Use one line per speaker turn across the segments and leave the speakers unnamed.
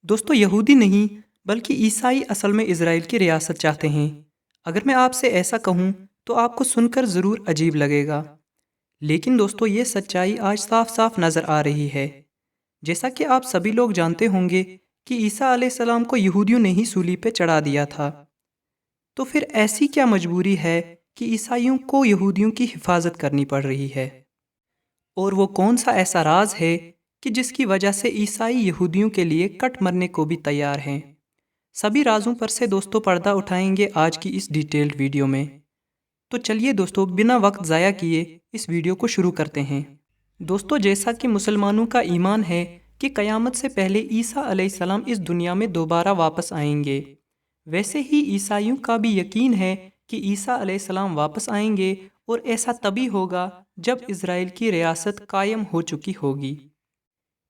दोस्तों यहूदी नहीं बल्कि ईसाई असल में इज़राइल की रियासत चाहते हैं। अगर मैं आपसे ऐसा कहूँ तो आपको सुनकर ज़रूर अजीब लगेगा, लेकिन दोस्तों ये सच्चाई आज साफ साफ नज़र आ रही है। जैसा कि आप सभी लोग जानते होंगे कि ईसा अलैहिस्सलाम को यहूदियों ने ही सूली पे चढ़ा दिया था। तो फिर ऐसी क्या मजबूरी है कि ईसाइयों को यहूदियों की हिफाजत करनी पड़ रही है? और वो कौन सा ऐसा राज है कि जिसकी वजह से ईसाई यहूदियों के लिए कट मरने को भी तैयार हैं? सभी राजों पर से दोस्तों पर्दा उठाएंगे आज की इस डिटेल्ड वीडियो में। तो चलिए दोस्तों बिना वक्त ज़ाया किए इस वीडियो को शुरू करते हैं। दोस्तों जैसा कि मुसलमानों का ईमान है कि क़यामत से पहले ईसा अलैहिस्सलाम इस दुनिया में दोबारा वापस आएंगे, वैसे ही ईसाइयों का भी यकीन है कि ईसा अलैहिस्सलाम वापस आएंगे और ऐसा तभी होगा जब इज़राइल की रियासत कायम हो चुकी होगी।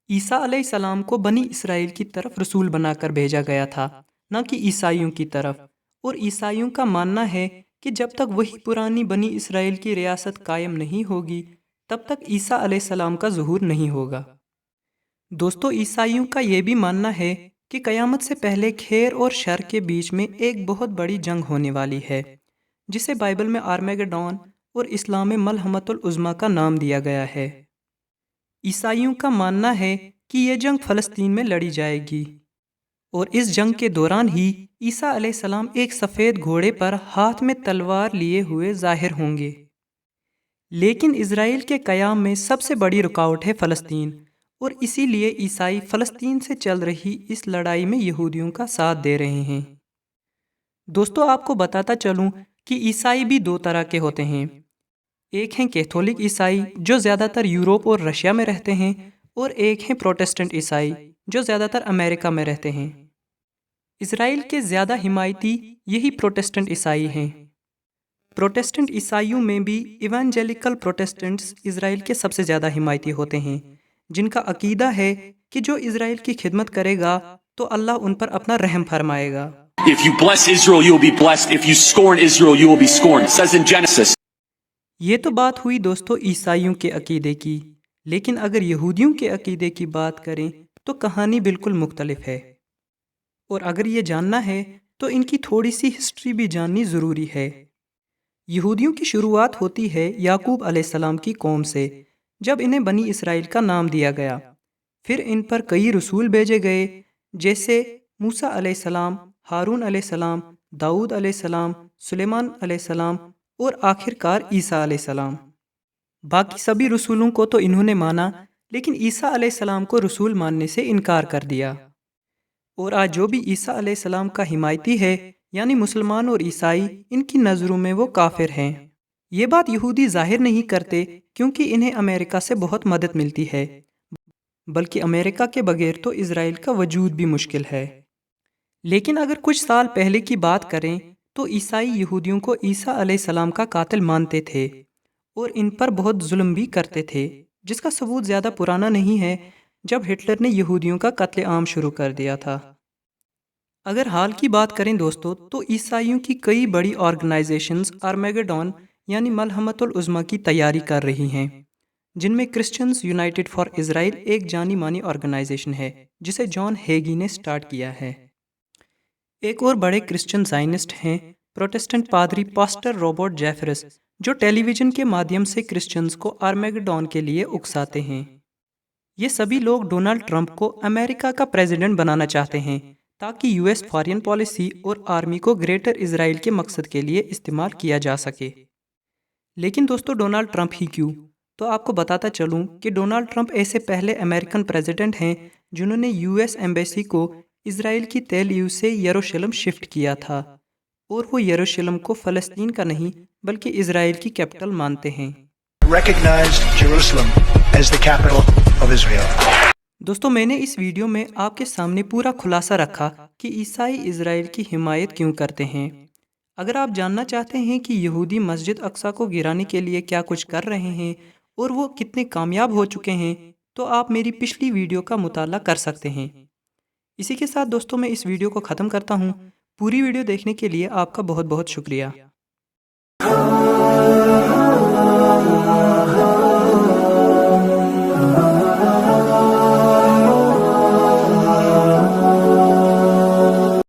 ईसा अलैहिस्सलाम को बनी इसराइल की तरफ रसूल बनाकर भेजा गया था, न कि ईसाइयों की तरफ। और ईसाइयों का मानना है कि जब तक वही पुरानी बनी इसराइल की रियासत कायम नहीं होगी तब तक ईसा अलैहिस्सलाम का ज़ुहूर नहीं होगा। दोस्तों ईसाइयों का ये भी मानना है कि क़यामत से पहले खैर और शर के बीच में एक बहुत बड़ी जंग होने वाली है, जिसे बाइबल में आर्मेगेडॉन और इस्लाम में मलहमतुल उज़्मा का नाम दिया गया है। ईसाइयों का मानना है कि यह जंग फ़लस्तीन में लड़ी जाएगी और इस जंग के दौरान ही ईसा अलैहिस्सलाम एक सफ़ेद घोड़े पर हाथ में तलवार लिए हुए ज़ाहिर होंगे। लेकिन इज़राइल के क़याम में सबसे बड़ी रुकावट है फ़लस्तीन, और इसीलिए ईसाई फ़लस्तीन से चल रही इस लड़ाई में यहूदियों का साथ दे रहे हैं। दोस्तों आपको बताता चलूं कि ईसाई भी दो तरह के होते हैं। एक हैं कैथोलिक ईसाई जो ज़्यादातर यूरोप और रशिया में रहते हैं, और एक हैं प्रोटेस्टेंट ईसाई जो ज़्यादातर अमेरिका में रहते हैं। इज़राइल के ज़्यादा हिमायती यही प्रोटेस्टेंट ईसाई हैं। प्रोटेस्टेंट ईसाइयों में भी इवेंजेलिकल प्रोटेस्टेंट्स इज़राइल के सबसे ज़्यादा हिमायती होते हैं, जिनका अकीदा है कि जो इज़राइल की खिदमत करेगा तो अल्लाह उन पर अपना रहम फरमाएगा।
If you bless Israel, you will be blessed. If you scorn Israel, you will be scorned. It says in Genesis.
ये तो बात हुई दोस्तों ईसाइयों के अकीदे की, लेकिन अगर यहूदियों के अकीदे की बात करें तो कहानी बिल्कुल मुख्तलिफ है। और अगर ये जानना है तो इनकी थोड़ी सी हिस्ट्री भी जाननी ज़रूरी है। यहूदियों की शुरुआत होती है याकूब अलैहिस्सलाम की कौम से, जब इन्हें बनी इसराइल का नाम दिया गया। फिर इन पर कई रसूल भेजे गए, जैसे मूसा अलैहिस्सलाम, हारून अलैहिस्सलाम, दाऊद अलैहिस्सलाम, सुलेमान अलैहिस्सलाम और आखिरकार ईसा अलैहिस्सलाम। बाकी सभी रसूलों को तो इन्होंने माना, लेकिन ईसा अलैहिस्सलाम को रसूल मानने से इनकार कर दिया। और आज जो भी ईसा अलैहिस्सलाम का हिमायती है, यानी मुसलमान और ईसाई, इनकी नज़रों में वो काफिर हैं। ये बात यहूदी जाहिर नहीं करते क्योंकि इन्हें अमेरिका से बहुत मदद मिलती है, बल्कि अमेरिका के बगैर तो इज़राइल का वजूद भी मुश्किल है। लेकिन अगर कुछ साल पहले की बात करें तो ईसाई यहूदियों को ईसा अलैहिस्सलाम का कातिल मानते थे और इन पर बहुत जुल्म भी करते थे, जिसका सबूत ज़्यादा पुराना नहीं है जब हिटलर ने यहूदियों का कत्ले आम शुरू कर दिया था। अगर हाल की बात करें दोस्तों तो ईसाइयों की कई बड़ी ऑर्गेनाइजेशंस आर्मेगेडॉन यानी मलहमतुल उज़्मा की तैयारी कर रही हैं, जिनमें क्रिश्चियंस यूनाइटेड फॉर इज़राइल एक जानी मानी ऑर्गेनाइजेशन है जिसे जॉन हेगी ने स्टार्ट किया है। एक और बड़े क्रिश्चियन ज़ायनिस्ट हैं प्रोटेस्टेंट पादरी पास्टर रॉबर्ट जेफरस, जो टेलीविज़न के माध्यम से क्रिश्चियंस को आर्मेगेडॉन के लिए उकसाते हैं। ये सभी लोग डोनाल्ड ट्रंप को अमेरिका का प्रेसिडेंट बनाना चाहते हैं ताकि यूएस फॉरेन पॉलिसी और आर्मी को ग्रेटर इज़राइल के मकसद के लिए इस्तेमाल किया जा सके। लेकिन दोस्तों डोनाल्ड ट्रंप ही क्यों? तो आपको बताता चलूं कि डोनाल्ड ट्रंप ऐसे पहले अमेरिकन प्रेसिडेंट हैं जिन्होंने यूएस एम्बेसी को इज़राइल की तेल अवीव से यरूशलेम शिफ्ट किया था, और वो यरूशलेम को फ़लस्तीन का नहीं बल्कि इज़राइल की कैपिटल मानते हैं।
Recognized Jerusalem as the capital of Israel.
दोस्तों मैंने इस वीडियो में आपके सामने पूरा खुलासा रखा कि ईसाई इज़राइल की हिमायत क्यों करते हैं। अगर आप जानना चाहते हैं कि यहूदी मस्जिद अक्सा को गिराने के लिए क्या कुछ कर रहे हैं और वो कितने कामयाब हो चुके हैं, तो आप मेरी पिछली वीडियो का मुताला कर सकते हैं। इसी के साथ दोस्तों मैं इस वीडियो को ख़त्म करता हूँ। पूरी वीडियो देखने के लिए आपका बहुत बहुत शुक्रिया।